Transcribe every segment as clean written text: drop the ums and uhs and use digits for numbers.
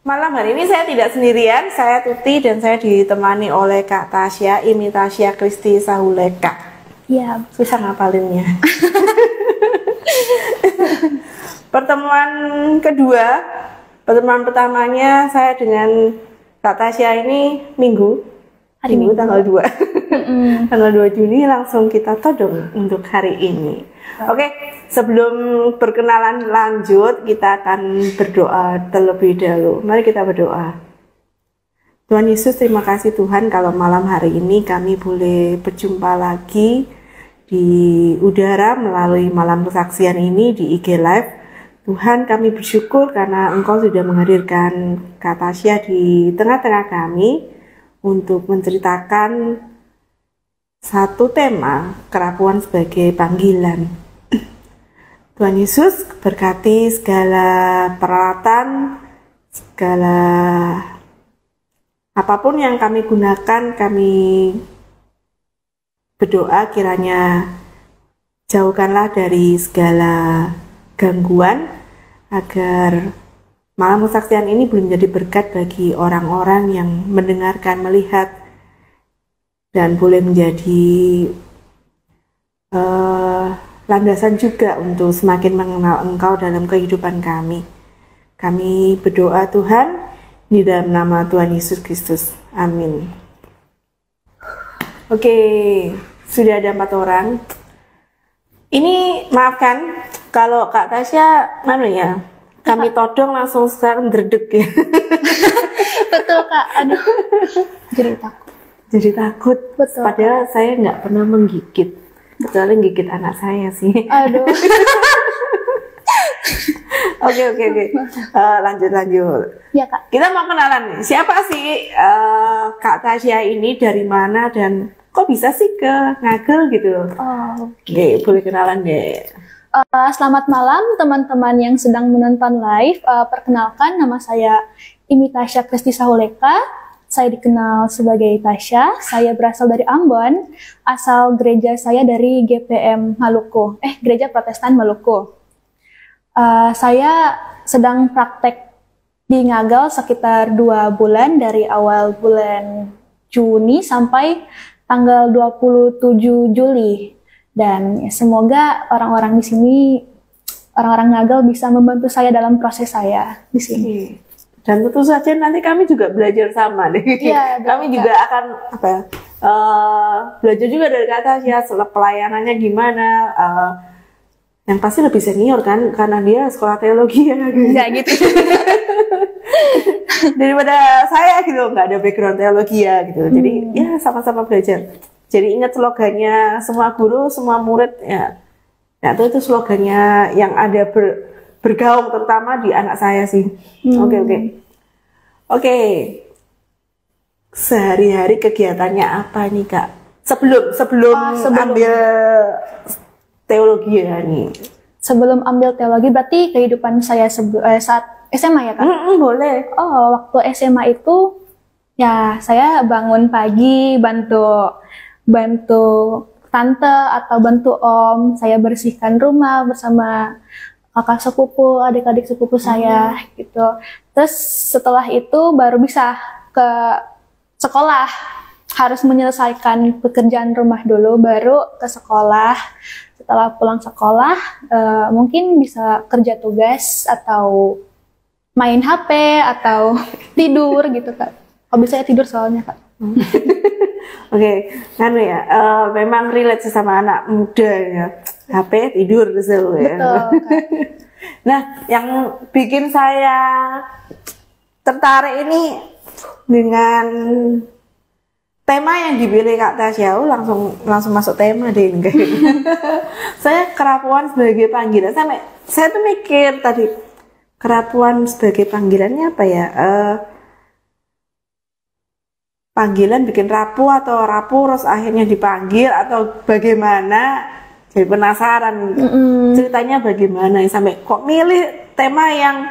Malam hari ini saya tidak sendirian, saya Tuti dan saya ditemani oleh Kak Tasya, Imi Tasya Kristi Sahuleka. Iya. Susah ngapalinnya. Pertemuan kedua, pertemuan pertamanya saya dengan Kak Tasya ini Minggu tanggal 2. Tanggal 2 Juni langsung kita todong untuk hari ini. Oke, sebelum berkenalan lanjut, kita akan berdoa terlebih dahulu. Mari kita berdoa. Tuhan Yesus, terima kasih Tuhan kalau malam hari ini kami boleh berjumpa lagi di udara melalui malam kesaksian ini di IG Live. Tuhan, kami bersyukur karena Engkau sudah menghadirkan Kak Tasya di tengah-tengah kami untuk menceritakan satu tema, kerapuan sebagai panggilan. Tuhan Yesus berkati segala peralatan, segala apapun yang kami gunakan, kami berdoa kiranya jauhkanlah dari segala gangguan agar malam kesaksian ini boleh menjadi berkat bagi orang-orang yang mendengarkan, melihat, dan boleh menjadi landasan juga untuk semakin mengenal Engkau dalam kehidupan kami. Kami berdoa Tuhan di dalam nama Tuhan Yesus Kristus. Amin. Oke, sudah ada 4 orang. Ini maafkan kalau Kak Tasya, kami todong langsung sekarang derdek ya. Betul Kak, aduh. Jadi takut. Betul. Padahal saya nggak pernah menggigit, kecuali gigit anak saya sih. Aduh. Oke. Lanjut. Ya Kak. Kita mau kenalan nih. Siapa sih Kak Tasya ini, dari mana, dan kok bisa sih ke Ngagel gitu? Oke, boleh kenalan deh. Selamat malam teman-teman yang sedang menonton live. Perkenalkan, nama saya Imi Tasya Kristi Sahuleka. Saya dikenal sebagai Tasya. Saya berasal dari Ambon. Asal gereja saya dari GPM Maluku. Gereja Protestan Maluku. Saya sedang praktek di Ngagel sekitar 2 bulan, dari awal bulan Juni sampai tanggal 27 Juli. Dan semoga orang-orang di sini, orang-orang Ngagel bisa membantu saya dalam proses saya di sini. Dan tentu saja nanti kami juga belajar sama deh. Iya, kami juga akan belajar juga dari Kak Tasya, pelayanannya gimana. Yang pasti lebih senior kan, karena dia sekolah teologi ya. Gitu. Daripada saya gitu, nggak ada background teologi ya gitu. Jadi ya sama-sama belajar. Jadi ingat slogannya semua guru, semua murid ya. Nah, itu slogannya yang ada bergaung terutama di anak saya sih. Oke. Sehari-hari kegiatannya apa nih Kak? Sebelum ambil teologi ya nih. Sebelum ambil teologi berarti kehidupan saya saat SMA ya Kak? Boleh. Waktu SMA itu ya saya bangun pagi, bantu tante atau bantu om, saya bersihkan rumah bersama kakak sepupu, adik-adik sepupu saya gitu. Terus setelah itu baru bisa ke sekolah, harus menyelesaikan pekerjaan rumah dulu, baru ke sekolah. Setelah pulang sekolah, mungkin bisa kerja tugas atau main HP atau tidur gitu Kak. Hobi saya tidur soalnya Kak. Oke, memang relate sama anak muda ya. HP, tidur selalu ya. Betul. Nah, yang bikin saya tertarik ini dengan tema yang dipilih Kak Tasya, langsung masuk tema deh. Saya kerapuan sebagai panggilan. Saya tuh mikir tadi, kerapuan sebagai panggilannya apa ya? Panggilan bikin rapuh atau rapuh terus akhirnya dipanggil atau bagaimana? Jadi penasaran ceritanya bagaimana sampai kok milih tema yang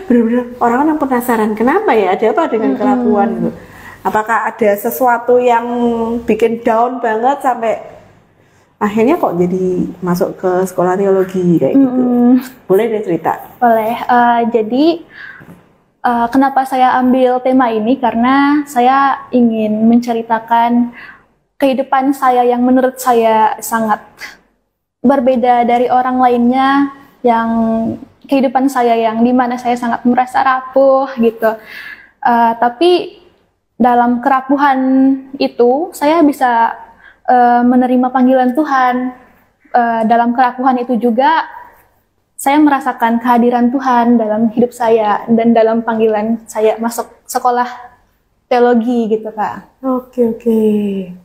benar-benar orang penasaran kenapa ya, ada apa dengan kerapuan gitu. Apakah ada sesuatu yang bikin down banget sampai akhirnya kok jadi masuk ke sekolah teologi kayak gitu? Boleh deh cerita? Boleh. Jadi kenapa saya ambil tema ini? Karena saya ingin menceritakan kehidupan saya yang menurut saya sangat berbeda dari orang lainnya, yang kehidupan saya yang dimana saya sangat merasa rapuh gitu. Tapi dalam kerapuhan itu saya bisa menerima panggilan Tuhan. Dalam kerapuhan itu juga saya merasakan kehadiran Tuhan dalam hidup saya dan dalam panggilan saya masuk sekolah teologi gitu Kak. Oke.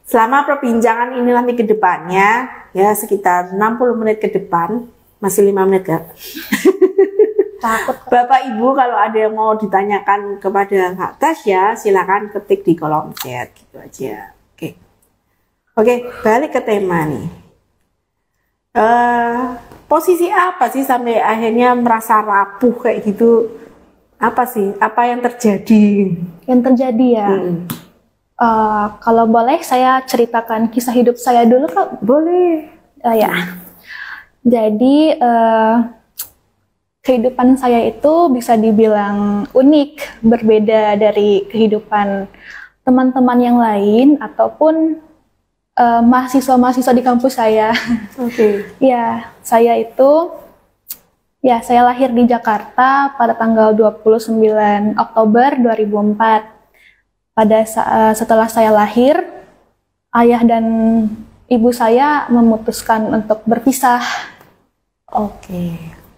Selama perbincangan ini nanti ke depannya ya sekitar 60 menit ke depan, masih 5 menit Kak. Takut. Bapak Ibu kalau ada yang mau ditanyakan kepada Kak Tasya, silakan ketik di kolom chat gitu aja. Oke, balik ke tema nih. Posisi apa sih sampai akhirnya merasa rapuh kayak gitu? Apa sih? Apa yang terjadi? Yang terjadi ya. Kalau boleh saya ceritakan kisah hidup saya dulu Kak? Boleh. Ya. Jadi kehidupan saya itu bisa dibilang unik, berbeda dari kehidupan teman-teman yang lain ataupun mahasiswa-mahasiswa di kampus saya. Ya, saya lahir di Jakarta pada tanggal 29 Oktober 2004. Setelah saya lahir, ayah dan ibu saya memutuskan untuk berpisah.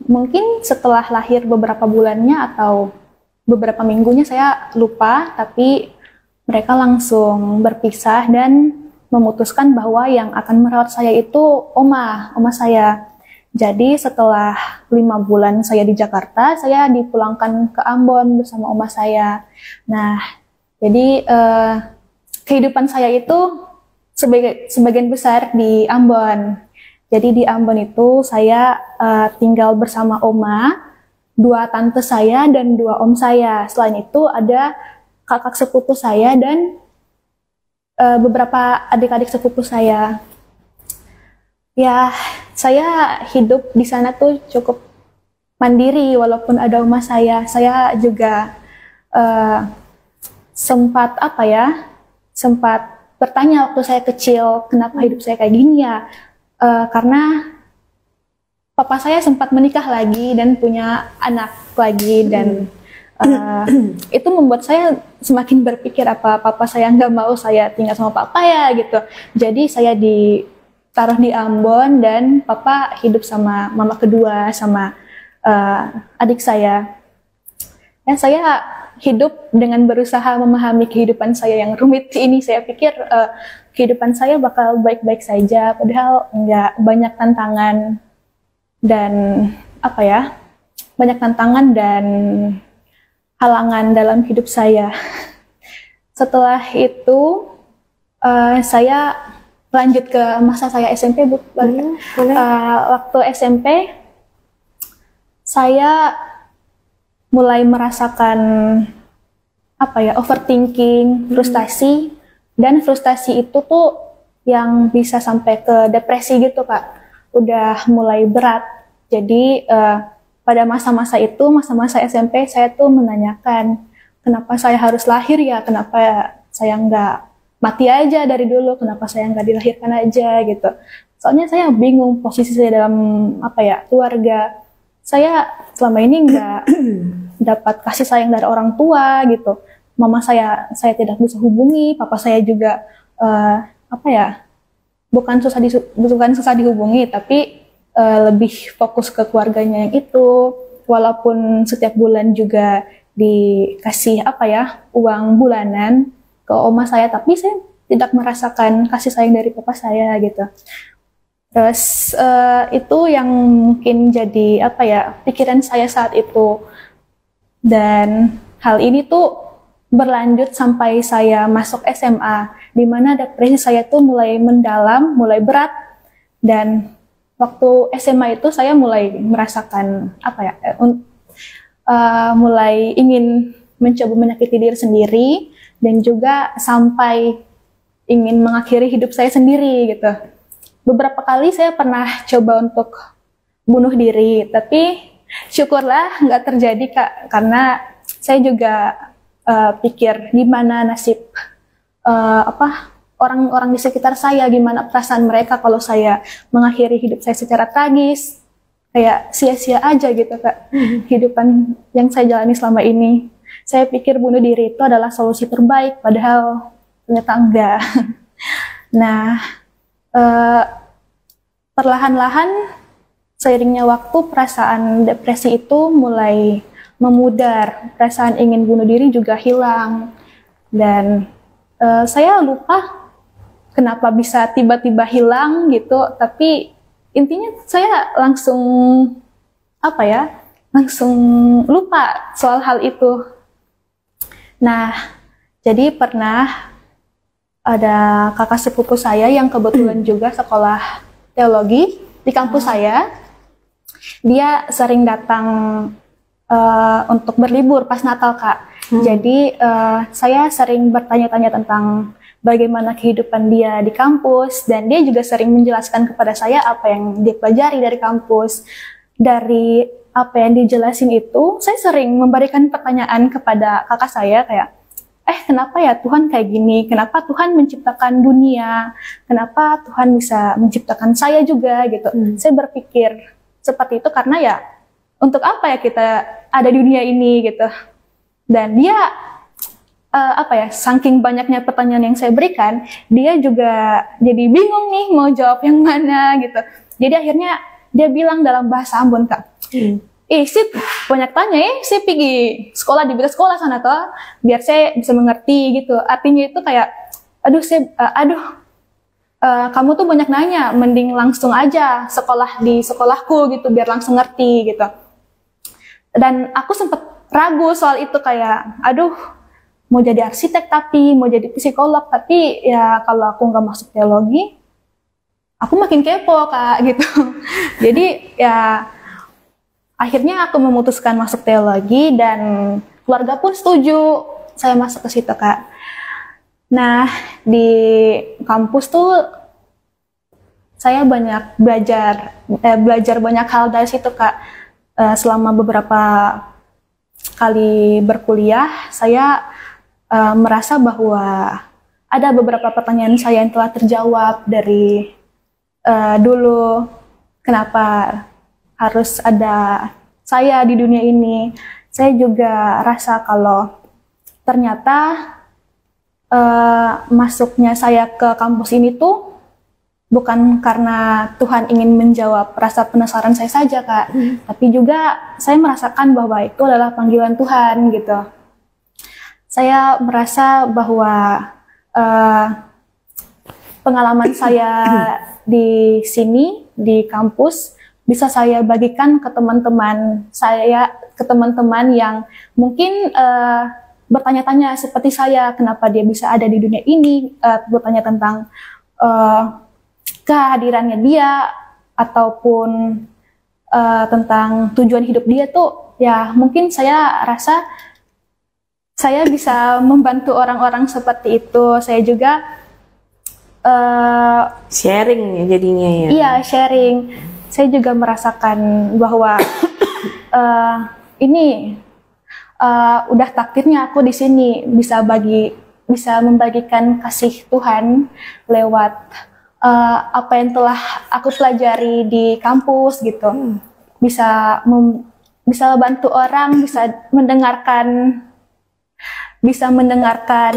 Mungkin setelah lahir beberapa bulannya atau beberapa minggunya saya lupa, tapi mereka langsung berpisah dan memutuskan bahwa yang akan merawat saya itu oma saya. Jadi setelah 5 bulan saya di Jakarta, saya dipulangkan ke Ambon bersama oma saya. Nah, jadi kehidupan saya itu sebagian besar di Ambon. Jadi di Ambon itu saya tinggal bersama oma, 2 tante saya dan 2 om saya. Selain itu ada kakak sepupu saya dan beberapa adik-adik sepupu saya. Ya, saya hidup di sana tuh cukup mandiri walaupun ada oma saya. Saya juga sempat bertanya waktu saya kecil, kenapa hidup saya kayak gini ya? Karena papa saya sempat menikah lagi dan punya anak lagi dan itu membuat saya semakin berpikir apa papa saya nggak mau saya tinggal sama papa ya gitu. Jadi saya ditaruh di Ambon dan papa hidup sama mama kedua sama adik saya. Dan saya hidup dengan berusaha memahami kehidupan saya yang rumit ini. Saya pikir kehidupan saya bakal baik-baik saja, padahal nggak, banyak tantangan dan banyak tantangan dan halangan dalam hidup saya. Setelah itu saya lanjut ke masa saya SMP, Bu. Waktu SMP saya mulai merasakan overthinking, frustasi, dan frustasi itu tuh yang bisa sampai ke depresi gitu Kak. Udah mulai berat. Jadi pada masa-masa itu, masa-masa SMP, saya tuh menanyakan, kenapa saya harus lahir ya? Kenapa saya nggak mati aja dari dulu? Kenapa saya nggak dilahirkan aja gitu? Soalnya saya bingung posisi saya dalam keluarga. Saya selama ini nggak dapat kasih sayang dari orang tua gitu. Mama saya tidak bisa hubungi. Papa saya juga bukan susah dihubungi, tapi lebih fokus ke keluarganya yang itu, walaupun setiap bulan juga dikasih uang bulanan ke oma saya, tapi saya tidak merasakan kasih sayang dari papa saya gitu. Terus itu yang mungkin jadi pikiran saya saat itu, dan hal ini tuh berlanjut sampai saya masuk SMA, di mana depresi saya tuh mulai mendalam, mulai berat, dan waktu SMA itu saya mulai merasakan mulai ingin mencoba menyakiti diri sendiri dan juga sampai ingin mengakhiri hidup saya sendiri gitu. beberapa kali saya pernah coba untuk bunuh diri, tapi syukurlah nggak terjadi Kak, karena saya juga pikir gimana nasib orang-orang di sekitar saya, gimana perasaan mereka kalau saya mengakhiri hidup saya secara tragis, kayak sia-sia aja gitu Kak, kehidupan yang saya jalani selama ini. Saya pikir bunuh diri itu adalah solusi terbaik, padahal ternyata enggak. Nah, perlahan-lahan seiringnya waktu perasaan depresi itu mulai memudar, perasaan ingin bunuh diri juga hilang, dan saya lupa kenapa bisa tiba-tiba hilang gitu, tapi intinya saya langsung langsung lupa soal hal itu. Nah, jadi pernah ada kakak sepupu saya yang kebetulan juga sekolah teologi di kampus saya. Dia sering datang untuk berlibur pas Natal Kak. Jadi saya sering bertanya-tanya tentang bagaimana kehidupan dia di kampus, dan dia juga sering menjelaskan kepada saya apa yang dia pelajari dari kampus. Dari apa yang dijelasin itu, saya sering memberikan pertanyaan kepada kakak saya kayak, kenapa ya Tuhan kayak gini? Kenapa Tuhan menciptakan dunia? Kenapa Tuhan bisa menciptakan saya juga gitu? Saya berpikir seperti itu karena ya untuk apa ya kita ada di dunia ini gitu. Dan dia saking banyaknya pertanyaan yang saya berikan, dia juga jadi bingung nih mau jawab yang mana gitu. Jadi akhirnya dia bilang dalam bahasa Ambon Kak, sip banyak tanya saya pergi sekolah di beda sekolah sana toh, biar saya bisa mengerti gitu. Artinya itu kayak, kamu tuh banyak nanya, mending langsung aja sekolah di sekolahku gitu, biar langsung ngerti gitu. Dan aku sempat ragu soal itu kayak, mau jadi arsitek tapi, mau jadi psikolog tapi ya kalau aku nggak masuk teologi, aku makin kepo Kak gitu. Jadi ya akhirnya aku memutuskan masuk teologi dan keluarga pun setuju saya masuk ke situ Kak. Nah, di kampus tuh saya banyak belajar banyak hal dari situ Kak. Selama beberapa kali berkuliah, saya merasa bahwa ada beberapa pertanyaan saya yang telah terjawab dari dulu. Kenapa harus ada saya di dunia ini? Saya juga rasa kalau ternyata masuknya saya ke kampus ini tuh bukan karena Tuhan ingin menjawab rasa penasaran saya saja Kak, tapi juga saya merasakan bahwa itu adalah panggilan Tuhan gitu. Saya merasa bahwa pengalaman saya di sini, di kampus, bisa saya bagikan ke teman-teman saya, ke teman-teman yang mungkin bertanya-tanya seperti saya, kenapa dia bisa ada di dunia ini, bertanya tentang kehadirannya dia, ataupun tentang tujuan hidup dia tuh, ya mungkin saya rasa saya bisa membantu orang-orang seperti itu. Saya juga sharing jadinya ya. Iya, sharing. Saya juga merasakan bahwa ini udah takdirnya aku di sini bisa membagikan kasih Tuhan lewat apa yang telah aku pelajari di kampus gitu. Bisa bantu orang, bisa mendengarkan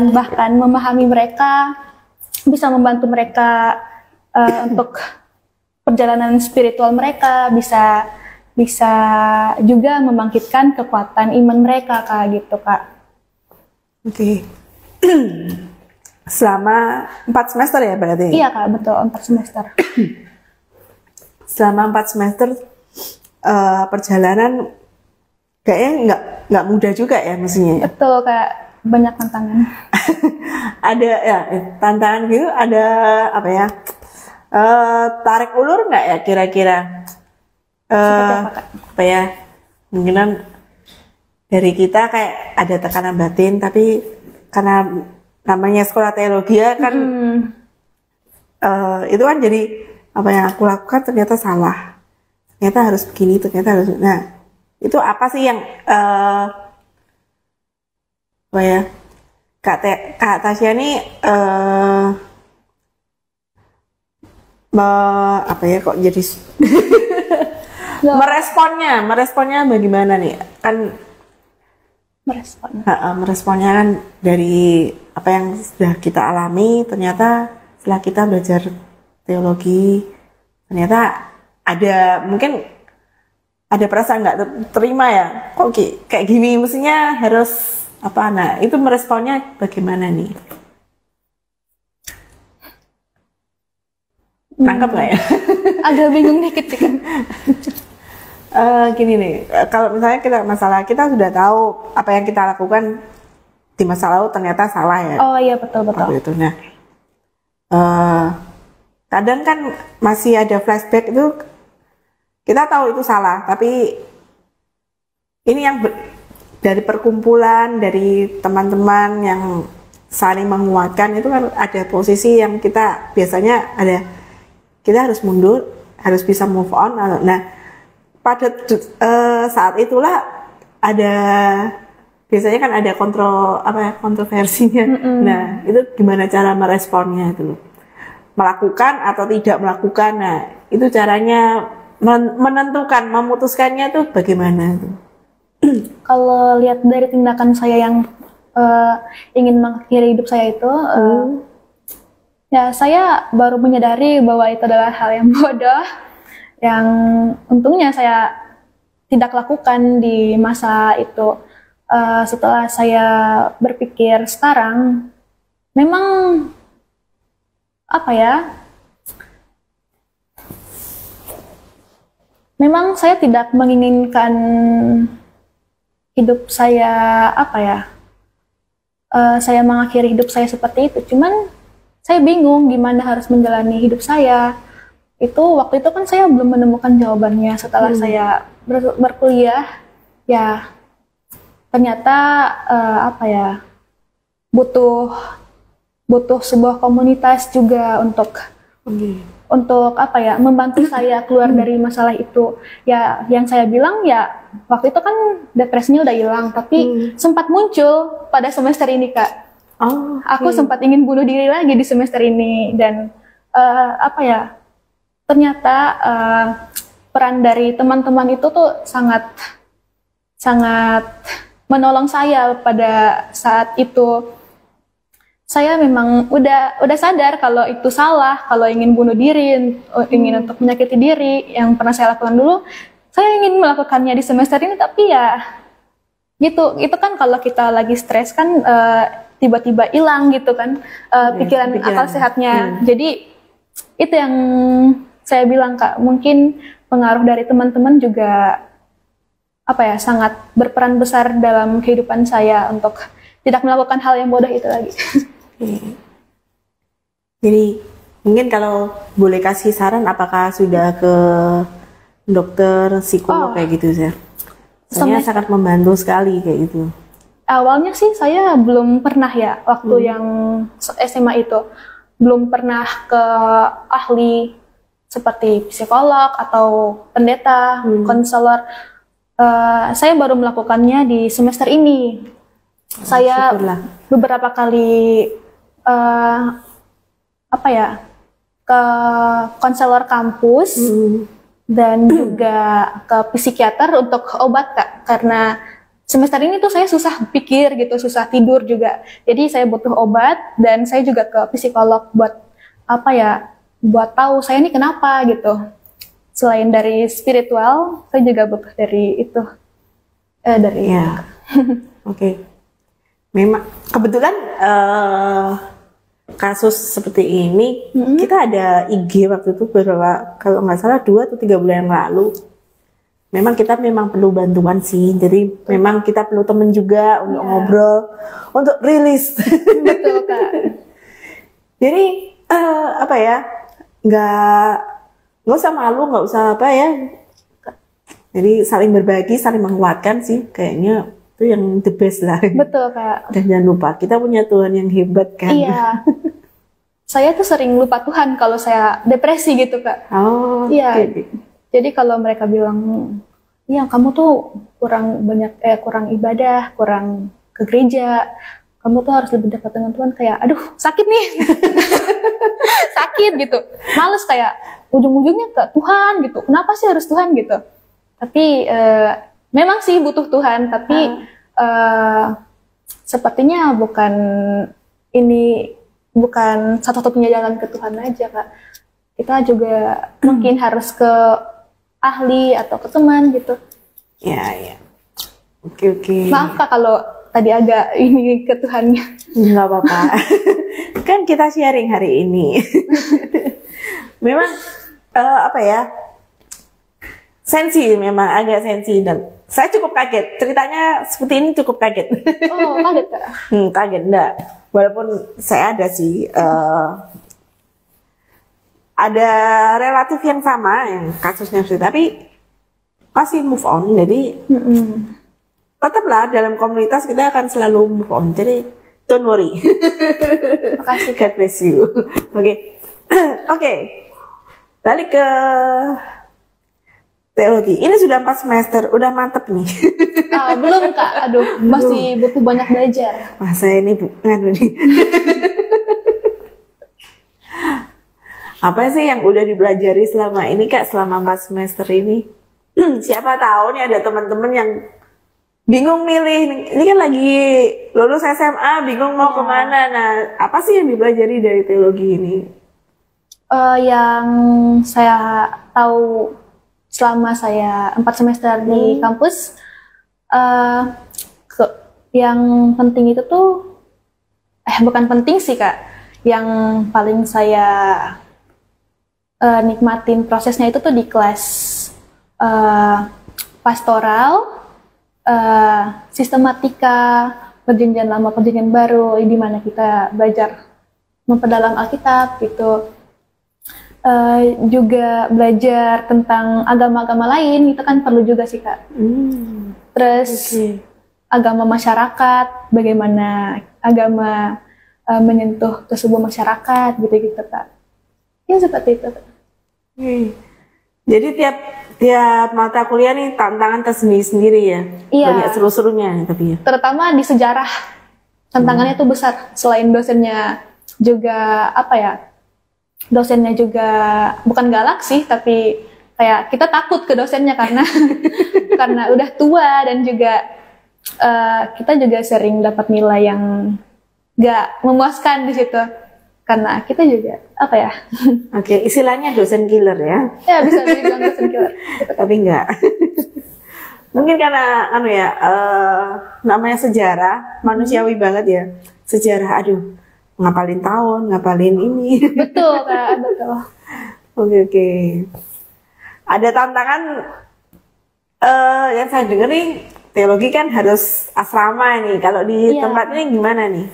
bahkan memahami mereka, bisa membantu mereka untuk perjalanan spiritual mereka, bisa juga membangkitkan kekuatan iman mereka Kak gitu Kak. Oke. Selama 4 semester ya berarti? Iya Kak, betul, 4 semester. Selama 4 semester perjalanan kayaknya nggak mudah juga ya mestinya. Betul Kak, banyak tantangan. Ada ya tantangan gitu, ada apa ya? Tarik ulur nggak ya kira-kira? Apa ya? Mungkinan dari kita kayak ada tekanan batin, tapi karena namanya sekolah teologi ya kan, itu kan jadi apa yang aku lakukan ternyata salah, ternyata harus begini, ternyata harus. Nah, itu apa sih yang apa ya, Kak Tasya ini apa ya kok jadi meresponnya bagaimana nih? Kan meresponnya kan dari apa yang sudah kita alami, ternyata setelah kita belajar teologi, ternyata ada mungkin ada perasaan nggak terima ya, kok kayak gini, mestinya harus apa. Nah, itu meresponnya bagaimana nih? Nangkep nggak ya? Agak bingung dikit sih kan. Gini nih, kalau misalnya kita sudah tahu apa yang kita lakukan di masa lalu ternyata salah ya. Oh iya, betul. Itu. Nah, kadang kan masih ada flashback itu, kita tahu itu salah, tapi ini yang dari perkumpulan, dari teman-teman yang saling menguatkan, itu kan ada posisi yang kita biasanya kita harus mundur, harus bisa move on. Nah, pada saat itulah biasanya kan ada kontroversinya. Nah, itu gimana cara meresponnya itu, melakukan atau tidak melakukan. Nah, itu caranya menentukan, memutuskannya tuh bagaimana tuh? Kalau lihat dari tindakan saya yang ingin mengakhiri hidup saya itu, ya saya baru menyadari bahwa itu adalah hal yang bodoh, yang untungnya saya tidak lakukan di masa itu. Setelah saya berpikir sekarang, memang apa ya, memang saya tidak menginginkan hidup saya saya mengakhiri hidup saya seperti itu. Cuman saya bingung gimana harus menjalani hidup saya. Waktu itu kan saya belum menemukan jawabannya. Setelah saya berkuliah, ya ternyata butuh sebuah komunitas juga untuk membantu saya keluar dari masalah itu. Ya, yang saya bilang ya waktu itu kan depresinya udah hilang, tapi sempat muncul pada semester ini, Kak. Aku sempat ingin bunuh diri lagi di semester ini, dan ternyata peran dari teman-teman itu tuh sangat menolong saya pada saat itu. Saya memang udah sadar kalau itu salah, kalau ingin bunuh diri, ingin untuk menyakiti diri. Yang pernah saya lakukan dulu, saya ingin melakukannya di semester ini, tapi ya gitu. Itu kan kalau kita lagi stres kan tiba-tiba hilang gitu kan pikiran akal sehatnya. Jadi itu yang saya bilang, Kak, mungkin pengaruh dari teman-teman juga sangat berperan besar dalam kehidupan saya untuk tidak melakukan hal yang bodoh itu lagi. Jadi mungkin kalau boleh kasih saran, apakah sudah ke dokter, psikolog kayak gitu ya? Soalnya sangat membantu sekali kayak gitu. Awalnya sih saya belum pernah ya, waktu yang SMA itu belum pernah ke ahli seperti psikolog atau pendeta, konselor. Saya baru melakukannya di semester ini. Saya beberapa kali ke konselor kampus dan juga ke psikiater untuk obat, Kak, karena semester ini tuh saya susah pikir gitu, susah tidur juga. Jadi saya butuh obat, dan saya juga ke psikolog buat buat tahu saya ini kenapa gitu. Selain dari spiritual, saya juga butuh dari itu. Oke. Memang kebetulan kasus seperti ini kita ada IG waktu itu kalau nggak salah 2 atau 3 bulan yang lalu. Memang kita perlu bantuan sih. Jadi memang kita perlu teman juga untuk ngobrol, untuk rilis. Betul, Kak. Jadi nggak usah malu, nggak usah Jadi saling berbagi, saling menguatkan sih, kayaknya itu yang the best lah. Betul, Kak. Dan jangan lupa kita punya Tuhan yang hebat kan. Iya. saya tuh sering lupa Tuhan kalau saya depresi gitu Kak. Oh, Iya. oke. Jadi kalau mereka bilang, iya kamu tuh kurang ibadah, kurang ke gereja, kamu tuh harus lebih dekat dengan Tuhan, kayak aduh sakit nih. Sakit gitu. Males kayak ujung-ujungnya ke Tuhan gitu. Kenapa sih harus Tuhan gitu? Tapi memang sih butuh Tuhan, tapi sepertinya bukan satu-satunya jalan ke Tuhan aja Kak. Kita juga mungkin harus ke ahli atau ke teman gitu. Ya. Oke. Maaf Kak kalau tadi agak ini ke Tuhannya. Nggak apa-apa. Kan kita sharing hari ini. Memang apa ya? Sensi, memang agak sensi, dan saya cukup kaget. Ceritanya seperti ini cukup kaget. Oh, kaget Kak? Kaget enggak. Walaupun saya ada sih ada relatif yang sama yang kasusnya sih, tapi masih move on. Jadi tetaplah dalam komunitas kita akan selalu move on. Jadi don't worry. Makasih. God bless you. Oke. Balik ke teologi. Ini sudah 4 semester, udah mantep nih. Belum Kak, aduh masih butuh banyak belajar. Wah, saya ini bukan nih. Apa sih yang udah dipelajari selama ini Kak, selama 4 semester ini? Siapa tahu nih ada teman-teman yang bingung milih. Ini kan lagi lulus SMA, bingung mau kemana. Nah, apa sih yang dipelajari dari teologi ini? Yang saya tahu selama saya 4 semester di kampus, yang penting itu tuh, bukan penting sih Kak, yang paling saya nikmatin prosesnya itu tuh di kelas pastoral, sistematika, perjanjian lama, perjanjian baru, di mana kita belajar memperdalam Alkitab gitu. Juga belajar tentang agama-agama lain, itu kan perlu juga sih Kak. Terus agama masyarakat, bagaimana agama menyentuh ke sebuah masyarakat gitu-gitu Kak. Ya seperti itu Kak. Jadi tiap mata kuliah nih tantangan tersendiri-sendiri ya? Iya. Banyak seru-serunya tapi ya? Terutama di sejarah, tantangannya tuh besar. Selain dosennya juga dosennya juga bukan galak sih, tapi kayak kita takut ke dosennya karena karena udah tua, dan juga kita juga sering dapat nilai yang gak memuaskan di situ karena kita juga Oke, istilahnya dosen killer ya? Ya bisa dibilang dosen killer. Tapi enggak. Mungkin karena namanya sejarah, manusiawi banget ya. Sejarah, aduh, ngapalin tahun, ngapalin ini. Betul Kak, betul. Oke. Ada tantangan yang saya dengar nih, teologi kan harus asrama nih. Kalau di tempat ini gimana nih?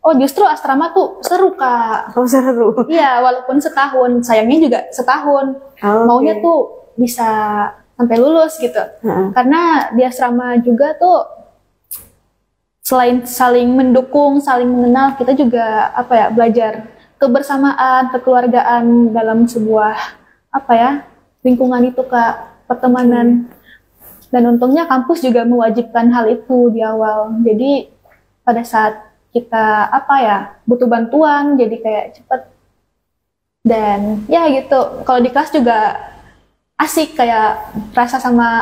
Oh, justru asrama tuh seru Kak. Oh, seru. Iya, walaupun setahun, sayangnya juga setahun. Maunya tuh bisa sampai lulus gitu. Karena di asrama juga tuh selain saling mendukung, saling mengenal, kita juga belajar kebersamaan, kekeluargaan dalam sebuah lingkungan itu Kak, pertemanan. Dan untungnya kampus juga mewajibkan hal itu di awal. Jadi pada saat kita butuh bantuan, jadi kayak cepet. Dan ya gitu, kalau di kelas juga asik, kayak rasa sama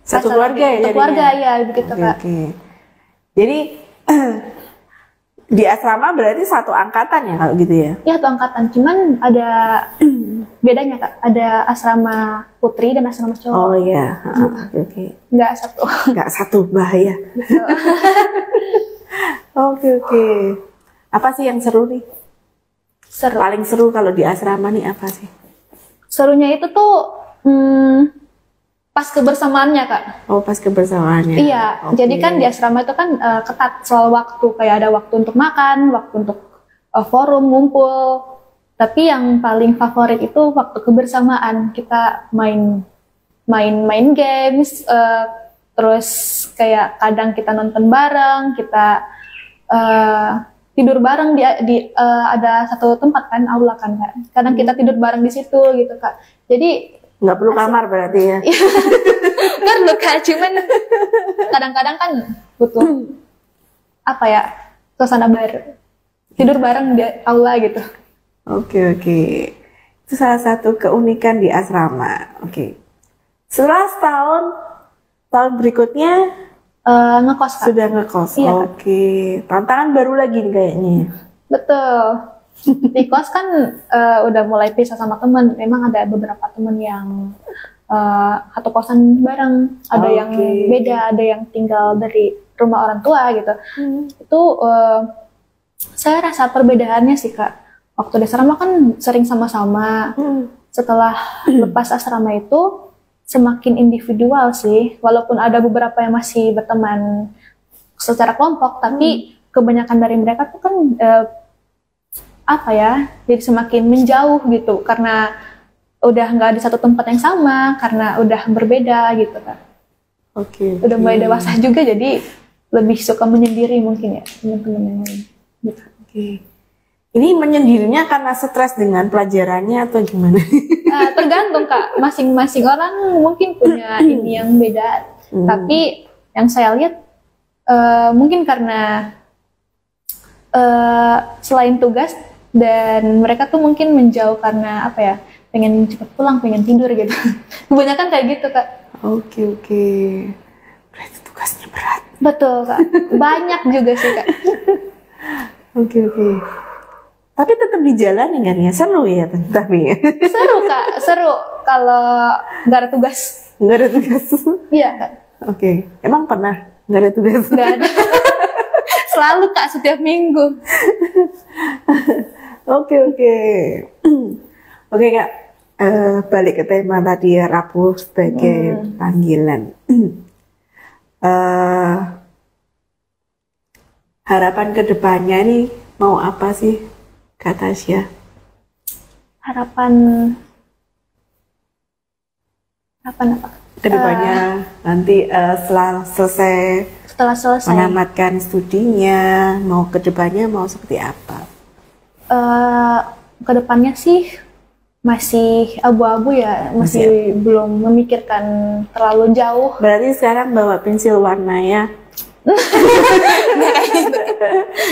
satu keluarga ya? Satu keluarga ya, begitu Kak. Jadi di asrama berarti satu angkatan ya kalau gitu ya? Iya, satu angkatan, cuman ada bedanya Kak, ada asrama putri dan asrama cowok. Oh iya, oke. Nggak satu. Nggak satu, bahaya. Oke. Apa sih yang seru nih? Seru. Paling seru kalau di asrama nih apa sih? Serunya itu tuh pas kebersamaannya Kak. Oh, pas kebersamaannya. Iya, jadi kan di asrama itu kan ketat soal waktu, kayak ada waktu untuk makan, waktu untuk forum, ngumpul. Tapi yang paling favorit itu waktu kebersamaan, kita main games, terus kayak kadang kita nonton bareng, kita tidur bareng ada satu tempat kan, aula kan Kak. Kadang kita tidur bareng di situ gitu Kak. Jadi nggak perlu kamar berarti ya? Perlu Kak, cuman kadang-kadang kan butuh apa ya, suasana baru. Tidur bareng di aula gitu. Oke. Itu salah satu keunikan di asrama. Oke. Setelah tahun berikutnya ngekos Kak. Sudah ngekos. Iya, Oke. Tantangan baru lagi nih kayaknya. Betul. Di kos kan udah mulai pisah sama teman. Memang ada beberapa teman yang satu kosan bareng. Ada yang beda, ada yang tinggal dari rumah orang tua gitu. Itu saya rasa perbedaannya sih Kak. Waktu di asrama kan sering sama-sama. Setelah lepas asrama itu semakin individual sih, walaupun ada beberapa yang masih berteman secara kelompok, tapi kebanyakan dari mereka tuh kan apa ya, jadi semakin menjauh gitu, karena udah nggak di satu tempat yang sama, karena udah berbeda gitu kan. Udah mulai dewasa juga, jadi lebih suka menyendiri mungkin ya teman-teman yang lain. Gitu. Ini menyendirinya karena stres dengan pelajarannya atau gimana? Tergantung Kak, masing-masing orang mungkin punya ini yang beda. Tapi yang saya lihat mungkin karena selain tugas dan mereka tuh mungkin menjauh karena apa ya, pengen cepat pulang, pengen tidur gitu. Kebanyakan kayak gitu Kak. Oke. Berarti tugasnya berat. Betul Kak, banyak juga sih Kak. Oke. Tapi tetap dijalanin kan ya, seru ya tapi. Seru Kak, seru kalau nggak ada tugas. Nggak ada tugas. Iya Kak. Oke. Emang pernah nggak ada tugas? Nggak ada. Selalu Kak, setiap minggu. Oke. Oke Kak, balik ke tema tadi ya, rapuh sebagai panggilan. Harapan kedepannya nih mau apa sih Kak Tasya? Harapan apa? Kedepannya nanti setelah selesai menamatkan studinya, mau kedepannya mau seperti apa? Kedepannya sih masih abu-abu ya, masih belum memikirkan terlalu jauh. Berarti sekarang bawa pensil warna ya?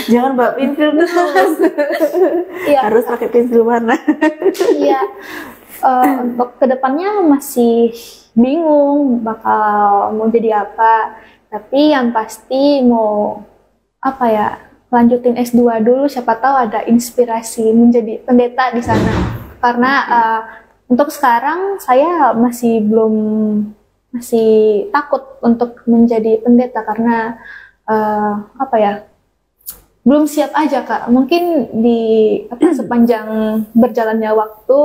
Jangan bawa pensil terus. Iya. Harus pakai pensil warna. Iya. Untuk kedepannya masih bingung bakal mau jadi apa. Tapi yang pasti mau apa ya, lanjutin S2 dulu. Siapa tahu ada inspirasi menjadi pendeta di sana. Karena untuk sekarang saya masih takut untuk menjadi pendeta karena apa ya, belum siap aja Kak. Mungkin di sepanjang berjalannya waktu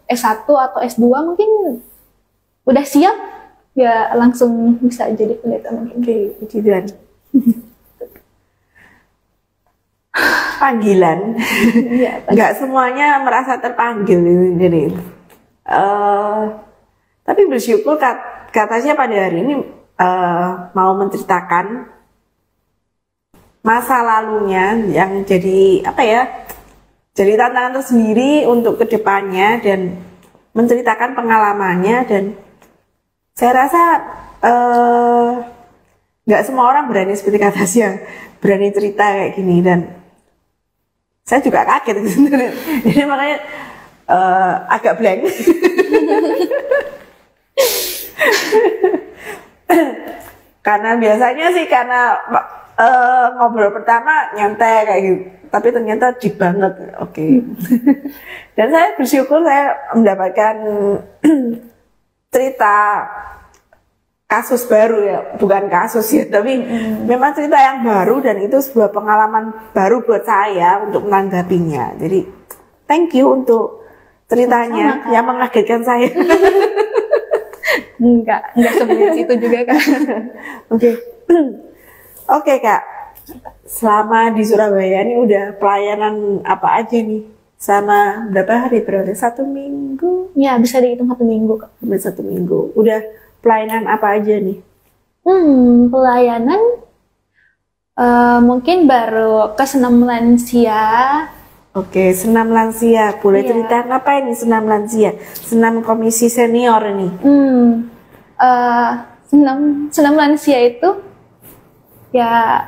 S1 atau S2 mungkin udah siap ya, langsung bisa jadi pendeta mungkin. Oke, pujian. Panggilan. Iya, nggak semuanya merasa terpanggil jadi. Tapi bersyukur katanya pada hari ini mau menceritakan masa lalunya yang jadi apa ya, jadi tantangan tersendiri untuk kedepannya dan menceritakan pengalamannya. Dan saya rasa nggak semua orang berani seperti Kak Tasya berani cerita kayak gini, dan saya juga kaget sebenarnya. Jadi makanya agak blank. Karena biasanya sih karena ngobrol pertama nyantai kayak gitu, tapi ternyata deep banget. Oke. Dan saya bersyukur saya mendapatkan cerita kasus baru ya, bukan kasus ya, tapi memang cerita yang baru, dan itu sebuah pengalaman baru buat saya untuk menanggapinya. Jadi thank you untuk ceritanya yang mengagetkan saya. Enggak sebenarnya itu juga Kak. Oke Kak, selama di Surabaya ini udah pelayanan apa aja nih? Sama berapa hari berarti? 1 minggu? Ya, bisa dihitung 1 minggu Kak. Sampai 1 minggu. Udah pelayanan apa aja nih? Pelayanan Mungkin baru ke senam lansia. Oke, senam lansia. Boleh Iya. cerita ngapain nih senam lansia? Senam komisi senior ini. Senam lansia itu ya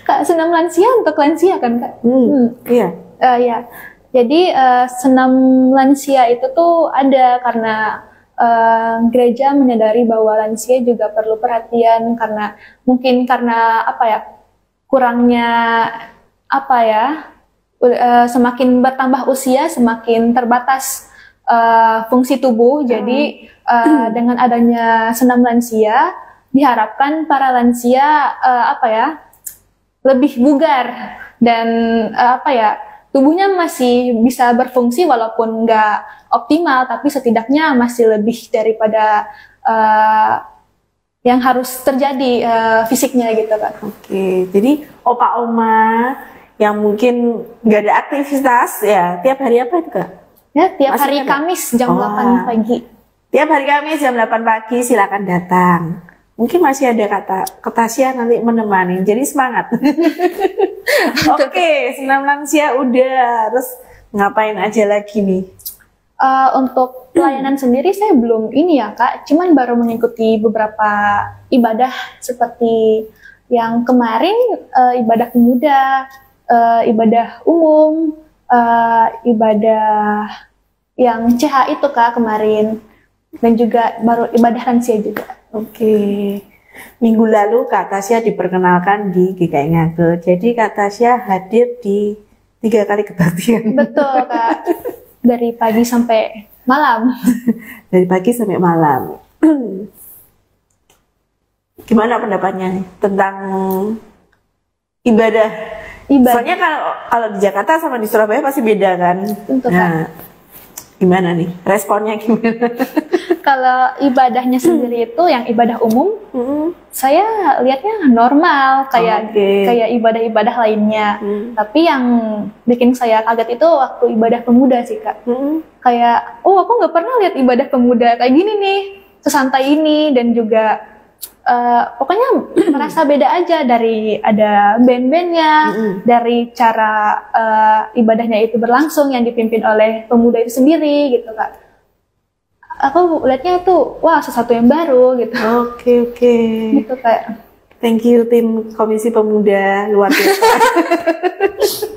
Kak, senam lansia untuk lansia kan Kak? Iya. Ya. Jadi senam lansia itu tuh ada karena gereja menyadari bahwa lansia juga perlu perhatian karena mungkin karena apa ya, kurangnya apa ya, semakin bertambah usia semakin terbatas fungsi tubuh. Jadi dengan adanya senam lansia diharapkan para lansia apa ya, lebih bugar dan apa ya, tubuhnya masih bisa berfungsi walaupun nggak optimal, tapi setidaknya masih lebih daripada yang harus terjadi fisiknya gitu kan. Oke, jadi opa oma yang mungkin nggak ada aktivitas ya, tiap hari apa itu Kak? Ya, tiap Masih hari ada? Kamis jam 8 pagi. Tiap hari Kamis jam 8 pagi silakan datang. Mungkin masih ada Kak Tasya nanti menemani, jadi semangat. Oke, senam lansia udah, terus ngapain aja lagi nih? Untuk pelayanan sendiri saya belum ini ya Kak, cuman baru mengikuti beberapa ibadah seperti yang kemarin, ibadah pemuda, ibadah umum, ibadah yang CH itu Kak kemarin, dan juga baru ibadah lansia juga. Oke, minggu lalu Kak Tasya diperkenalkan di GKI Ngagel, jadi Kak Tasya hadir di 3 kali kebaktian. Betul Kak, dari pagi sampai malam. Dari pagi sampai malam. Gimana pendapatnya nih tentang ibadah? Soalnya kalau di Jakarta sama di Surabaya pasti beda kan? Tentu, nah, gimana nih? Responnya gimana? Kalau ibadahnya sendiri itu yang ibadah umum, saya lihatnya normal kayak ibadah-ibadah lainnya. Tapi yang bikin saya kaget itu waktu ibadah pemuda sih Kak. Kayak, oh aku nggak pernah lihat ibadah pemuda kayak gini nih, sesantai ini, dan juga pokoknya merasa beda aja, dari ada band-bandnya, dari cara ibadahnya itu berlangsung yang dipimpin oleh pemuda itu sendiri gitu Kak. Aku lihatnya tuh wah sesuatu yang baru gitu. Oke. Gitu kayak. Thank you tim Komisi Pemuda, luar biasa.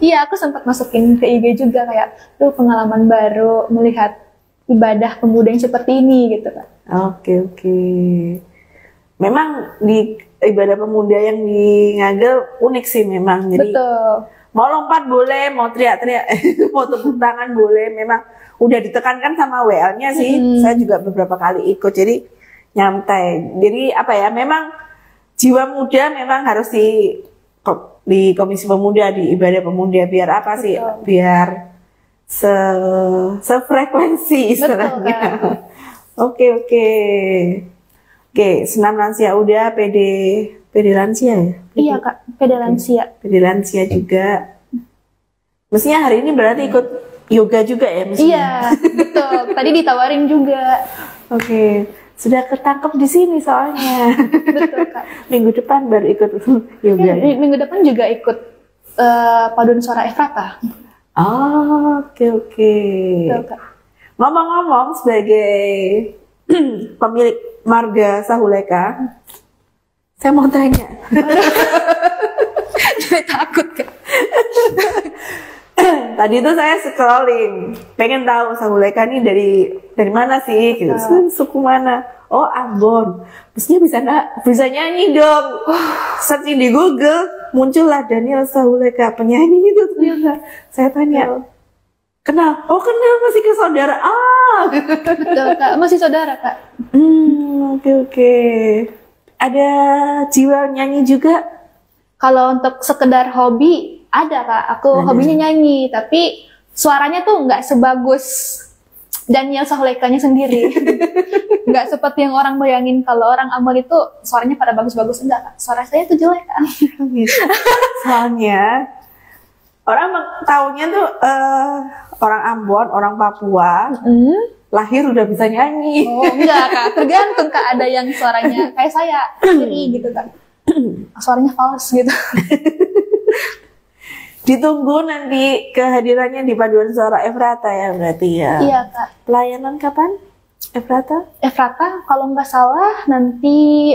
Iya, aku sempat masukin ke IG juga kayak tuh pengalaman baru melihat ibadah pemuda yang seperti ini gitu Kak. Oke. Memang di ibadah pemuda yang di Ngagel unik sih memang. Jadi betul. Mau lompat boleh, mau teriak-teriak, mau tepuk tangan boleh. Memang udah ditekankan sama WL-nya sih. Saya juga beberapa kali ikut, jadi nyantai. Jadi apa ya? Memang jiwa muda memang harus di Komisi Pemuda, di ibadah pemuda, biar apa sih? Betul. Biar sefrekuensi istilahnya. Oke. Oke, senam lansia udah, PD lansia ya? Iya Kak, PD lansia. PD lansia juga. Mestinya hari ini berarti ikut yoga juga ya mestinya? Iya, betul. Tadi ditawarin juga. Oke, sudah ketangkep di sini soalnya. Betul Kak. Minggu depan baru ikut yoga. Ya, minggu depan juga ikut paduan suara Efrata. Oh, oke. Betul Kak. Ngomong-ngomong sebagai pemilik marga Sahuleka, saya mau tanya. Jadi takut Kak. Tadi tuh saya scrolling, pengen tahu Sahuleka ini dari mana sih? Gitu. Suku mana? Oh, Ambon. Mestinya bisa nyanyi dong. Searching di Google, muncullah Daniel Sahuleka, penyanyi itu ternyata. Saya tanya, kenal? Oh, kenal, masih ke saudara. Betul Kak, masih saudara Kak. Oke. Ada jiwa nyanyi juga? Kalau untuk sekedar hobi ada Kak. Aku hobinya nyanyi, tapi suaranya tuh nggak sebagus Daniel Sahulekanya sendiri. Nggak seperti yang orang bayangin kalau orang Ambon itu suaranya pada bagus-bagus, enggak Kak. Suara saya tuh jelek Kak. Soalnya orang taunya tuh orang Ambon, orang Papua lahir udah bisa nyanyi. Oh enggak Kak, tergantung Kak, ada yang suaranya kayak saya, iri gitu Kak. Suaranya fals gitu. Ditunggu nanti kehadirannya di Paduan Suara Efrata ya berarti ya. Iya Kak. Pelayanan kapan? Efrata? Efrata kalau nggak salah nanti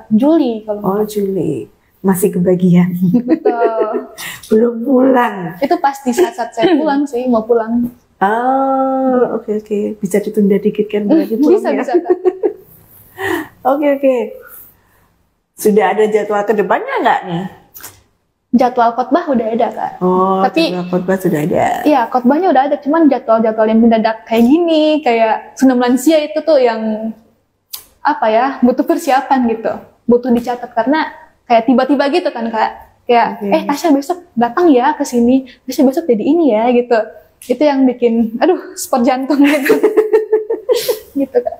Juli kalau nggak Oh Juli. Masih kebagian. Betul. Belum pulang. Itu pasti saat-saat saya pulang sih, mau pulang. Oh, oke. Bisa ditunda dikit kan berarti pulangnya. Bisa Kak. Oke. Sudah ada jadwal ke depannya nggak nih? Jadwal khotbah udah ada Kak. Oh, tapi jadwal khotbah sudah ada. Iya, khotbahnya udah ada, cuman jadwal-jadwal yang mendadak kayak gini, kayak senam lansia itu tuh yang apa ya, butuh persiapan gitu, butuh dicatat karena kayak tiba-tiba gitu kan Kak. Kayak Tasya besok datang ya ke sini, Tasya besok jadi ini ya gitu. Itu yang bikin aduh spot jantung gitu. Gitu Kak.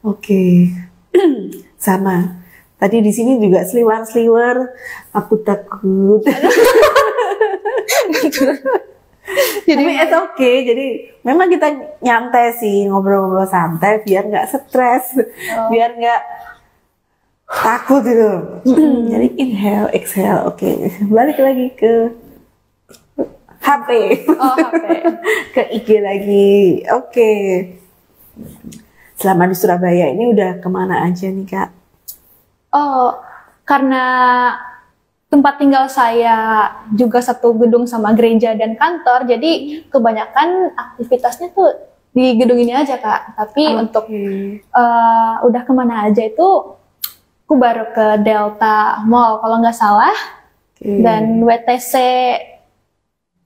Oke. Sama. Tadi di sini juga sliwer, aku takut. Jadi it's okay. Jadi memang kita nyantai sih, ngobrol-ngobrol santai biar nggak stres, biar nggak takut gitu. Jadi inhale, exhale. Oke. Balik lagi ke HP. Oh, HP. Ke IG lagi. Oke. Selama di Surabaya ini udah kemana aja nih Kak? Oh, karena tempat tinggal saya juga satu gedung sama gereja dan kantor, jadi kebanyakan aktivitasnya tuh di gedung ini aja Kak. Tapi untuk udah kemana aja itu, aku baru ke Delta Mall kalau nggak salah, dan WTC.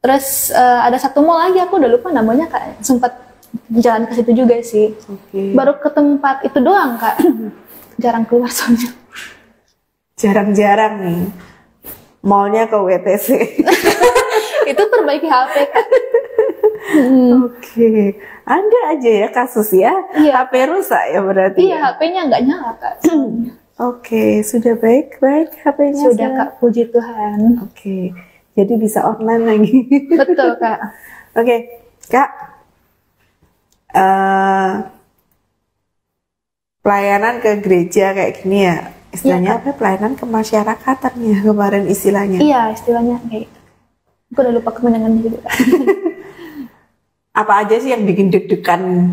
Terus ada satu mall lagi, aku udah lupa namanya Kak. Sempat jalan ke situ juga sih. Baru ke tempat itu doang Kak. Jarang keluar soalnya. Jarang-jarang nih mallnya ke WTC. Itu perbaiki HP Kak. Oke. Ada aja ya kasus ya. Iya. HP rusak ya berarti. Iya, HP-nya nggak nyala Kak. Oke, sudah baik HP-nya. Sudah Kak, puji Tuhan. Oke, jadi bisa online lagi. Betul Kak. Oke, Kak. Pelayanan ke gereja kayak gini ya. Istilahnya apa? Pelayanan kemasyarakatan ya kemarin istilahnya. Iya, istilahnya kayak. Aku udah lupa kepanjangan juga. Apa aja sih yang bikin deg-degan?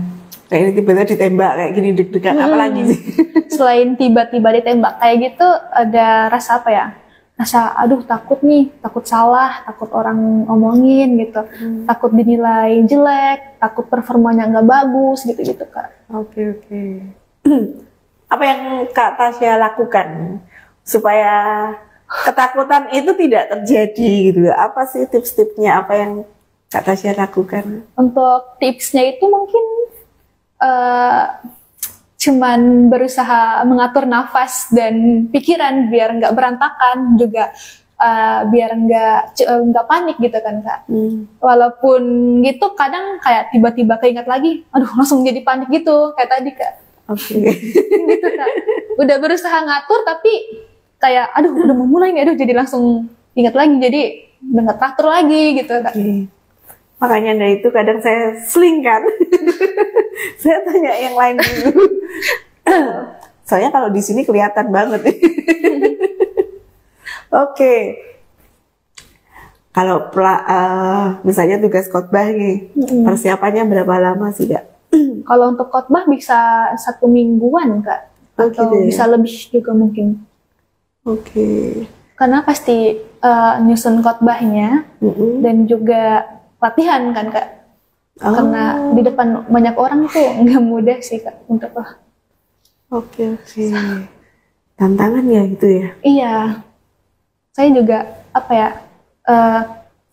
Kayak ini tiba-tiba ditembak kayak gini deg-degan. Apa lagi sih? Selain tiba-tiba ditembak kayak gitu, ada rasa apa ya? Rasa aduh takut nih, takut salah, takut orang ngomongin gitu, takut dinilai jelek, takut performanya nggak bagus gitu-gitu Kak. Oke. Apa yang Kak Tasya lakukan supaya ketakutan itu tidak terjadi gitu? Apa sih tips-tipsnya? Apa yang Kak Tasya lakukan? Untuk tipsnya itu mungkin cuman berusaha mengatur nafas dan pikiran biar nggak berantakan, juga biar nggak panik gitu kan Kak. Walaupun gitu kadang kayak tiba-tiba keingat lagi, aduh langsung jadi panik gitu kayak tadi Kak. Oke. Gitu Kak. Udah berusaha ngatur tapi kayak aduh udah mau mulai nih, aduh jadi langsung ingat lagi, jadi udah nggak teratur lagi gitu Kak. Makanya dari itu kadang saya selingkan. Saya tanya yang lain dulu. Soalnya kalau di sini kelihatan banget. Oke. Kalau misalnya tugas khotbah nih, persiapannya berapa lama sih Kak? Kalau untuk khotbah bisa 1 mingguan Kak, atau gitu ya? bisa lebih juga mungkin. Oke. Karena pasti nyusun khotbahnya dan juga latihan kan Kak. Karena di depan banyak orang itu nggak mudah sih Kak untuk Oke. Tantangan ya gitu ya? Iya. Saya juga apa ya,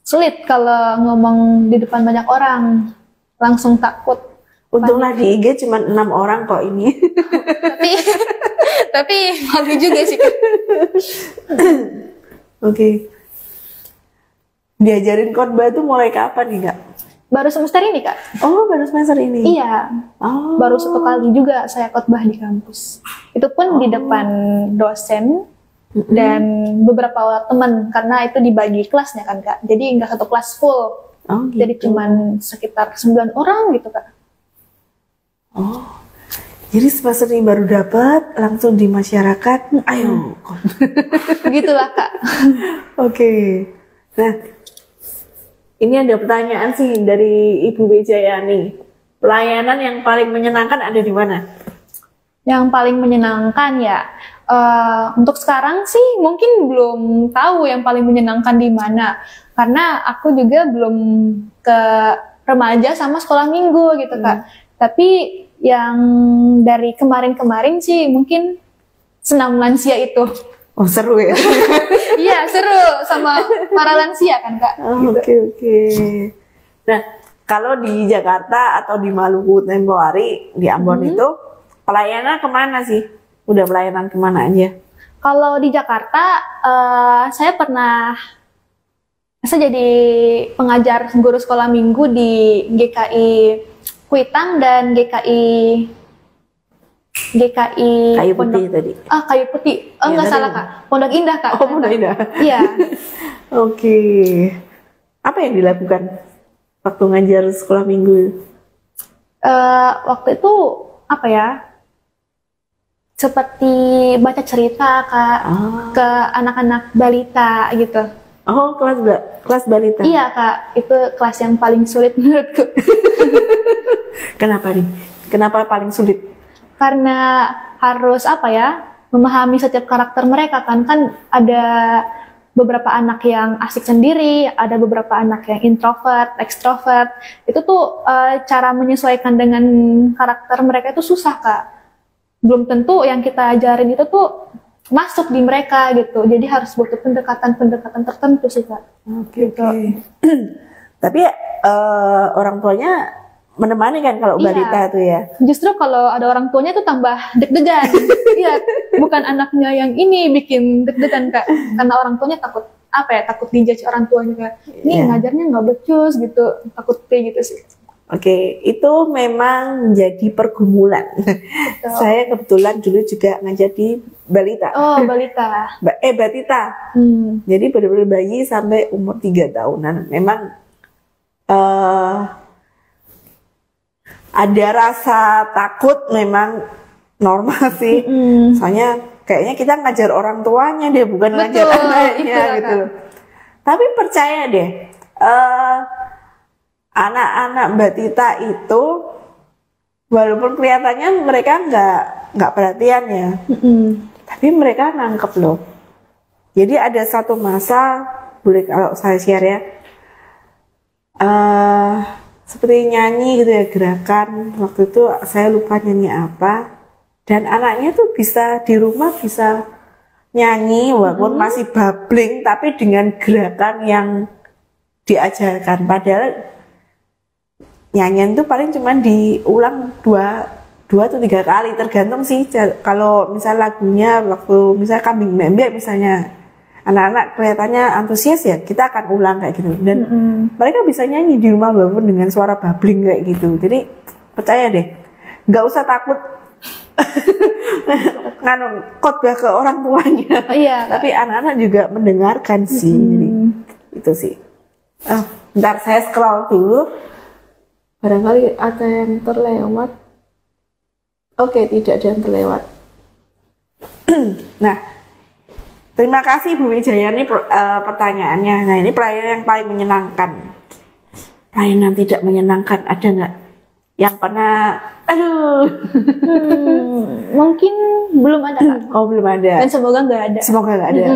sulit kalau ngomong di depan banyak orang, langsung takut. Untunglah di IG cuma 6 orang kok ini. tapi malu juga sih Kak. Oke. Diajarin khotbah itu mulai kapan nih Kak? Baru semester ini Kak. Oh, baru semester ini? Iya. Oh. Baru 1 kali juga saya khotbah di kampus. Itu pun di depan dosen dan beberapa teman, karena itu dibagi kelasnya kan Kak. Jadi nggak satu kelas full. Oh, gitu. Jadi cuman sekitar 9 orang gitu Kak. Oh, jadi semester ini baru dapat langsung di masyarakat. Ayo. Begitulah Kak. Oke. Nah, ini ada pertanyaan sih dari Ibu Wijayani. Pelayanan yang paling menyenangkan ada di mana? Yang paling menyenangkan ya, untuk sekarang sih mungkin belum tahu yang paling menyenangkan di mana, karena aku juga belum ke remaja sama sekolah minggu gitu Kak. Tapi yang dari kemarin-kemarin sih mungkin senam lansia itu. Oh, seru ya? Iya, seru sama para lansia kan Kak. Oke. Nah, kalau di Jakarta atau di Maluku tempo hari, di Ambon itu, pelayanan kemana sih? Udah pelayanan kemana aja? Kalau di Jakarta, saya jadi pengajar guru sekolah minggu di GKI Kuitang dan GKI Kayu Putih tadi. Kayu Putih. Oh, enggak salah Kak. Pondok Indah Kak. Oh, Pondok Indah. Iya. Oke. Apa yang dilakukan waktu ngajar sekolah minggu? Waktu itu apa ya? Seperti baca cerita Kak ke anak-anak balita gitu. Oh, kelas balita. Iya Kak, itu kelas yang paling sulit menurutku. Kenapa nih? Kenapa paling sulit? Karena harus apa ya, memahami setiap karakter mereka kan ada beberapa anak yang asik sendiri, ada beberapa anak yang introvert, extrovert. Itu tuh cara menyesuaikan dengan karakter mereka itu susah Kak. Belum tentu yang kita ajarin itu tuh masuk di mereka gitu. Jadi harus butuh pendekatan tertentu sih Kak. Oke. Tapi orang tuanya menemani kan kalau balita tuh ya. Justru kalau ada orang tuanya tuh tambah deg-degan. Iya, bukan anaknya yang ini bikin deg-degan Kak. Karena orang tuanya takut takut dijudge orang tuanya Kak. Ini ngajarnya nggak becus gitu, takut kayak gitu sih. Oke, itu memang menjadi pergumulan. Saya kebetulan dulu juga ngajar di balita. Oh, balita. Batita. Jadi benar-benar bayi sampai umur 3 tahunan. Memang ada rasa takut, memang normal sih. Soalnya kayaknya kita ngajar orang tuanya deh, bukan ngajar anaknya gitu. Tapi percaya deh, anak-anak batita itu walaupun kelihatannya mereka nggak perhatian ya, tapi mereka nangkep loh. Jadi ada satu masa, boleh kalau saya share ya, seperti nyanyi gitu ya, gerakan waktu itu saya lupa nyanyi apa, dan anaknya tuh bisa di rumah bisa nyanyi walaupun masih babbling, tapi dengan gerakan yang diajarkan. Padahal nyanyian itu paling cuma diulang dua atau 3 kali, tergantung sih. Kalau misal lagunya waktu misal Kambing Bembek misalnya, anak-anak kelihatannya antusias ya, kita akan ulang kayak gitu. Dan mereka bisa nyanyi di rumah walaupun dengan suara babbling kayak gitu. Jadi percaya deh, nggak usah takut khotbah ke orang tuanya. Tapi anak-anak juga mendengarkan sih. Jadi, itu sih. Bentar saya scroll dulu. Barangkali ada yang terlewat. Oke, tidak ada yang terlewat. Nah, terima kasih Bu Wijaya ini pertanyaannya. Nah, ini pelayanan yang paling menyenangkan. Pelayanan tidak menyenangkan ada nggak? Yang pernah, mungkin belum ada Kak. Oh, belum ada. Dan semoga nggak ada. Semoga nggak ada.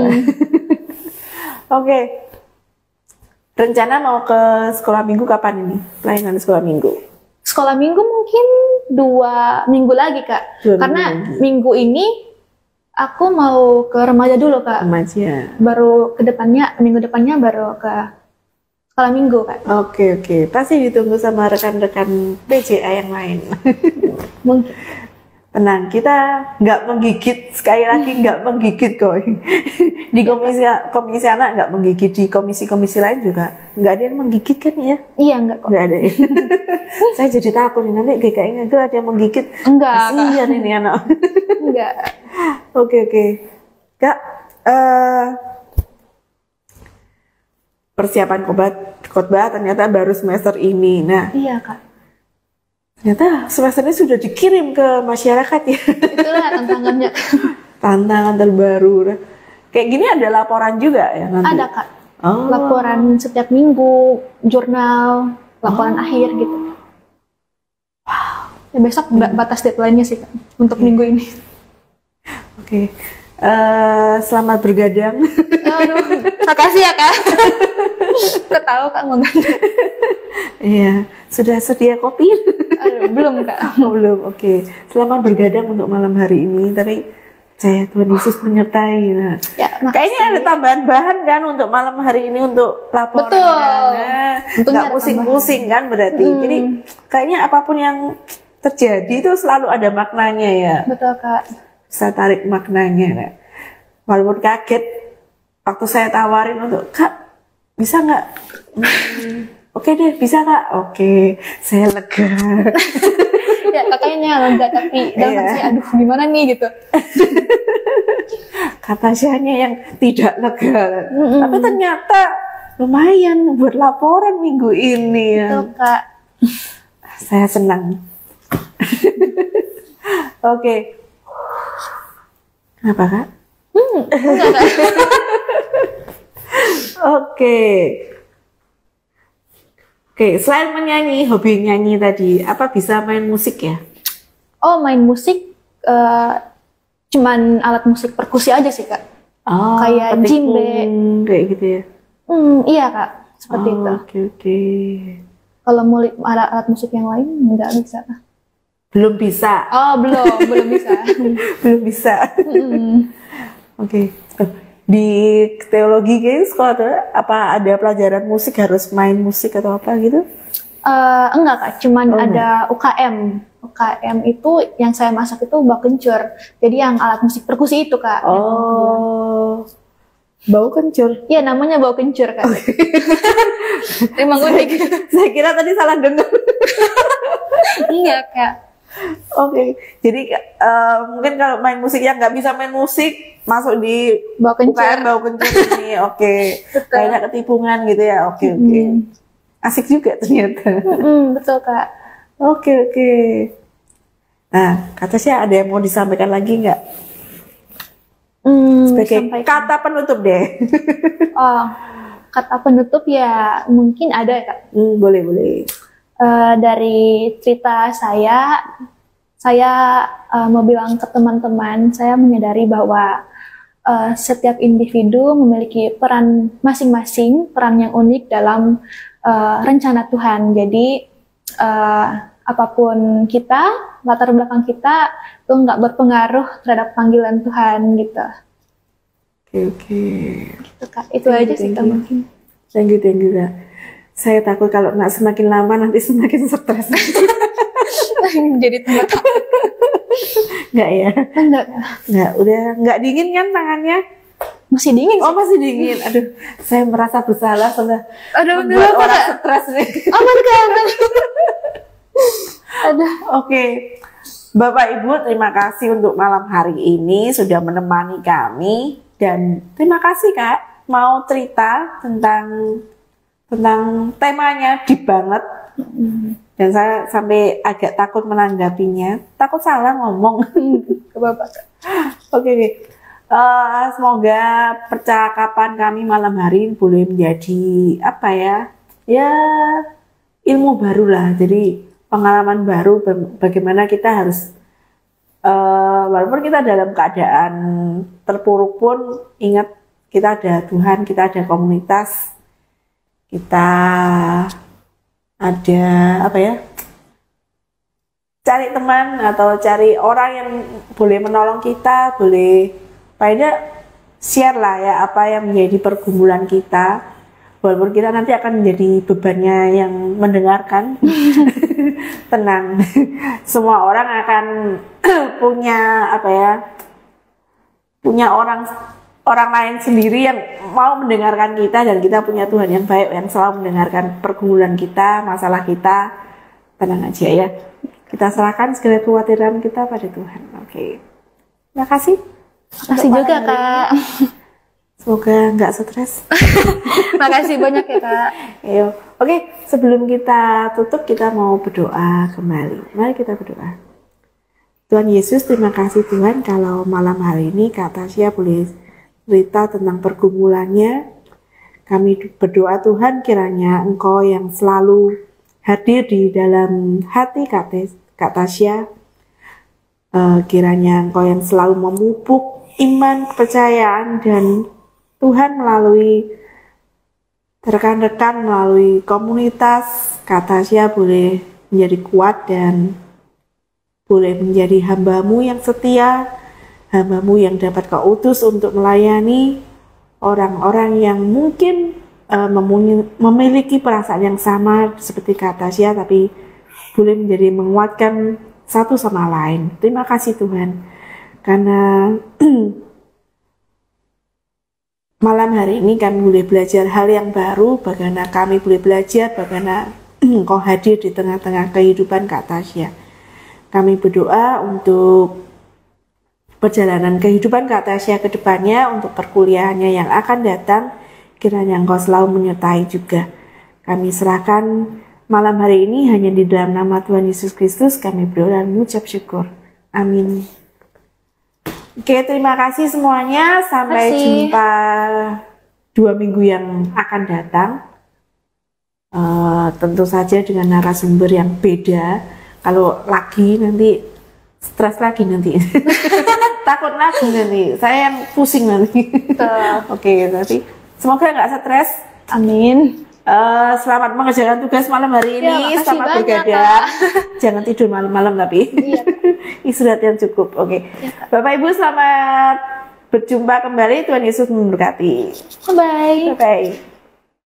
Oke. Rencana mau ke sekolah minggu kapan ini? Pelayanan sekolah minggu? Sekolah minggu mungkin 2 minggu lagi Kak. Karena minggu ini aku mau ke remaja dulu Kak. Remaja. Baru minggu depannya baru ke sekolah minggu Kak. Oke. Pasti ditunggu sama rekan-rekan PJA yang lain. Mungkin. Tenang, kita nggak menggigit, sekali lagi nggak menggigit kok. Di komisi anak nggak menggigit, di komisi-komisi lain juga nggak ada yang menggigit kan ya? Iya, enggak kok. Nggak ada ya? Saya jadi takut nih, nanti GKI itu ada yang menggigit. Enggak. Kasihan ini anak. Enggak. Oke. Kak, persiapan khotbah ternyata baru semester ini. Nah, iya Kak. Ternyata semesternya sudah dikirim ke masyarakat ya. Itulah tantangannya. Tantangan terbaru. Kayak gini ada laporan juga ya nanti? Ada Kak. Laporan setiap minggu, jurnal, laporan akhir gitu. Ya, besok batas deadline-nya sih Kak, untuk minggu ini. Oke. Selamat bergadang. Aduh, makasih ya Kak. Kau tahu Kak mau gadang. Iya, sudah sedia kopi? Aduh, belum Kak. Belum, oke. Selamat bergadang untuk malam hari ini, tapi saya Tuhan Yesus menyertai. Nah, ya, kayaknya ada tambahan bahan kan untuk malam hari ini untuk laporan. Betul. Nggak pusing-pusing kan berarti. Jadi kayaknya apapun yang terjadi itu selalu ada maknanya ya. Betul Kak. Bisa tarik maknanya. Nah. Walaupun kaget waktu saya tawarin untuk Kak bisa nggak? Oke deh, bisa Kak. Oke, saya lega. Ya kakaknya lega tapi dalam hati aduh gimana nih gitu. Kata Syahnya yang tidak lega. Tapi ternyata lumayan buat laporan minggu ini ya. Betul Kak. Saya senang. Oke. Kenapa Kak? Enggak Kak. Oke, selain menyanyi, hobi nyanyi tadi, apa bisa main musik ya? Oh, main musik cuman alat musik perkusi aja sih Kak. Oh, kayak djembe kayak gitu ya? Iya Kak, seperti itu. Oke. Kalau mau alat musik yang lain nggak bisa. Belum bisa. Oh, belum bisa. Belum bisa. Oke. Di teologi guys, sekolah tuh apa ada pelajaran musik harus main musik atau apa gitu? Enggak Kak, cuman ada UKM. UKM itu yang saya masak itu bau kencur. Jadi yang alat musik perkusi itu Kak. Oh, bau kencur? Iya namanya bau kencur Kak. Okay. Emang unik. Saya kira tadi salah dengar. Iya Kak. Oke, jadi mungkin kalau main musik yang nggak bisa main musik masuk di bau kencur. Bau kencur ini, oke. Kayaknya ketipungan gitu ya, oke. Asik juga ternyata. Betul Kak. Oke. Nah, kata saya ada yang mau disampaikan lagi nggak? Sebagai kata penutup deh. Oh, kata penutup ya mungkin ada Kak. Boleh. Dari cerita saya mau bilang ke teman-teman, saya menyadari bahwa setiap individu memiliki peran masing-masing, peran yang unik dalam rencana Tuhan. Jadi apapun kita, latar belakang kita itu nggak berpengaruh terhadap panggilan Tuhan gitu. Oke. Gitu, Kak. Itu aja sih Kak mungkin. Thank you. Saya takut kalau nggak semakin lama nanti semakin stres. Jadi tempat Nggak ya? Nggak, udah nggak dingin kan tangannya? Masih dingin sih. Oh masih dingin. Aduh, saya merasa bersalah sudah membuat orang stres nih. Aman kan? Oke. Bapak Ibu, terima kasih untuk malam hari ini sudah menemani kami dan terima kasih Kak mau cerita tentang temanya deep banget. Dan saya sampai agak takut menanggapinya, takut salah ngomong. Ke Bapak. Oke. Semoga percakapan kami malam hari ini boleh menjadi apa ya? Ya ilmu baru lah. Jadi pengalaman baru bagaimana kita harus walaupun kita dalam keadaan terpuruk pun ingat kita ada Tuhan, kita ada komunitas, kita ada apa ya, cari teman atau cari orang yang boleh menolong kita, boleh share lah ya apa yang menjadi pergumulan kita, walaupun kita nanti akan menjadi bebannya yang mendengarkan. Tenang, semua orang akan punya apa ya, punya orang lain sendiri yang mau mendengarkan kita, dan kita punya Tuhan yang baik yang selalu mendengarkan pergumulan kita, masalah kita. Tenang aja ya, kita serahkan segala kekhawatiran kita pada Tuhan. Oke. Terima kasih. Terima kasih juga Kak. Semoga nggak stres. Makasih banyak ya Kak. Ayo. Oke, sebelum kita tutup kita mau berdoa kembali. Mari kita berdoa. Tuhan Yesus, terima kasih Tuhan kalau malam hari ini Kak Tasya boleh cerita tentang pergumulannya. Kami berdoa Tuhan kiranya Engkau yang selalu hadir di dalam hati Kak Tasya. Kiranya Engkau yang selalu memupuk iman, kepercayaan, dan Tuhan melalui rekan-rekan, melalui komunitas, Kak Tasya boleh menjadi kuat dan boleh menjadi hamba-Mu yang setia, hamba-Mu yang dapat Kau utus untuk melayani orang-orang yang mungkin memiliki perasaan yang sama seperti Kak Tasya, tapi boleh menjadi menguatkan satu sama lain. Terima kasih Tuhan, karena malam hari ini kami boleh belajar hal yang baru, bagaimana kami boleh belajar bagaimana Engkau hadir di tengah-tengah kehidupan Kak Tasya. Kami berdoa untuk perjalanan kehidupan Kak Tasya ke depannya, untuk perkuliahannya yang akan datang, kiranya Engkau selalu menyertai juga. Kami serahkan malam hari ini hanya di dalam nama Tuhan Yesus Kristus, kami berdoa dan mengucap syukur. Amin. Oke, terima kasih semuanya. Sampai jumpa 2 minggu yang akan datang. Tentu saja dengan narasumber yang beda. Kalau lagi nanti stres lagi nanti. Takut lagi nanti. Saya yang pusing nanti. Oke, nanti semoga nggak stres. Amin. Selamat mengerjakan tugas malam hari ini. Ya, selamat begadang. Jangan tidur malam-malam tapi istirahat yang cukup. Oke. Ya, Bapak Ibu selamat berjumpa kembali. Tuhan Yesus memberkati. Bye bye. Bye bye.